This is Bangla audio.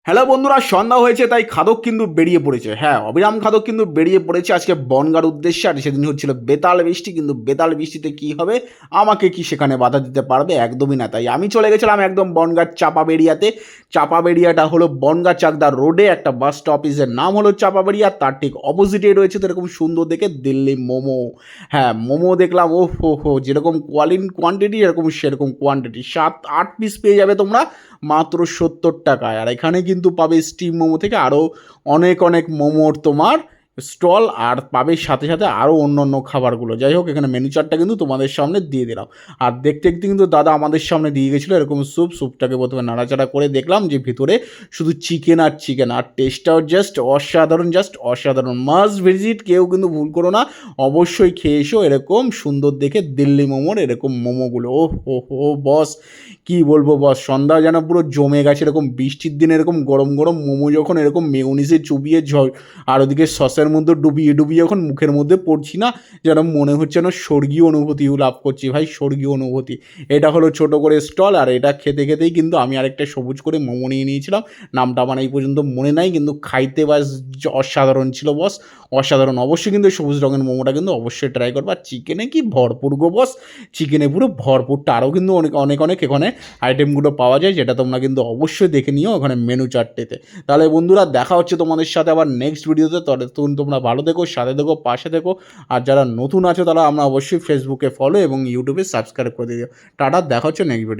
হ্যালো বন্ধুরা, সন্ধ্যা হয়েছে তাই খাদক কিন্তু বেরিয়ে পড়েছে। হ্যাঁ, অবিরাম খাদক কিন্তু বেরিয়ে পড়েছে আজকে বনগাঁর উদ্দেশ্যে। আর সেদিন হচ্ছিল বেতাল বৃষ্টি, কিন্তু বেতাল বৃষ্টিতে কি হবে, আমাকে কি সেখানে বাধা দিতে পারবে? একদমই না। তাই আমি চলে গেছিলাম একদম বনগাঁর চাপাবেড়িয়াতে। চাপাবেড়িয়াটা হলো বনগাঁ চাকদা রোডে একটা বাস স্টপেজের নাম হলো চাপাবেড়িয়া, তার ঠিক অপোজিটেই রয়েছে তো এরকম সুন্দর দেখে দিল্লি মোমো। হ্যাঁ, মোমো দেখলাম, ও হো যেরকম কোয়ান্টিটি এরকম সেরকম কোয়ান্টিটি, 7-8 পিস পেয়ে যাবে তোমরা মাত্র 70 টাকায়। আর এখানে কিন্তু পাবে স্টিম মোমো থেকে আরও অনেক অনেক মোমোর তোমার স্টল, আর পাবে সাথে সাথে আরও অন্য অন্য খাবারগুলো। যাই হোক, এখানে মেনু চার্টটা কিন্তু তোমাদের সামনে দিয়ে দিলাম। আর দেখতে দেখতে কিন্তু দাদা আমাদের সামনে দিয়ে গেছিলো এরকম স্যুপটাকে প্রথমে নাড়াচাড়া করে দেখলাম যে ভিতরে শুধু চিকেন আর চিকেন, আর টেস্টটাও জাস্ট অসাধারণ, জাস্ট অসাধারণ। মাস্ট ভিজিট, কেউ কিন্তু ভুল করো না, অবশ্যই খেয়ে এসো এরকম সুন্দর দেখে দিল্লি মোমোর এরকম মোমোগুলো। ও হো হো বস, কি বলবো বস, সন্ধ্যা যেন পুরো জমে গেছে। এরকম বৃষ্টির দিনে এরকম গরম গরম মোমো যখন এরকম মেয়োনিজে চুবিয়ে আর ওদিকে সসের মধ্যে ডুবিয়ে ডুবিয়ে যখন মুখের মধ্যে পড়ছি না, যেন মনে হচ্ছে না স্বর্গীয় অনুভূতি লাভ করছি ভাই, স্বর্গীয় অনুভূতি। এটা হলো ছোট করে স্টল, আর এটা খেতে খেতেই কিন্তু আমি আরেকটা সবুজ করে মোমো নিয়ে নিয়েছিলাম। নামটা আমার এই পর্যন্ত মনে নাই, কিন্তু খাইতে বাস অসাধারণ ছিল বস, অসাধারণ। অবশ্যই কিন্তু সবুজ রঙের মোমোটা কিন্তু অবশ্যই ট্রাই করবো। আর চিকেনে কি ভরপুর গো বস, চিকেনে পুরো ভরপুরটা। আরও কিন্তু অনেক অনেক অনেক এখানে আইটেমগুলো পাওয়া যায়, যেটা তোমরা কিন্তু অবশ্যই দেখে নিও ওখানে মেনু চার্টটিতে। তাহলে বন্ধুরা, দেখা হচ্ছে তোমাদের সাথে আবার নেক্সট ভিডিওতে। ততক্ষণ তোমরা ভালো থেকো, সাথে থেকো, পাশে থেকো। আর যারা নতুন আছো তারা আমরা অবশ্যই ফেসবুকে ফলো এবং ইউটিউবে সাবস্ক্রাইব করে দিও। টাটা, দেখা হচ্ছে নেক্সট ভিডিও।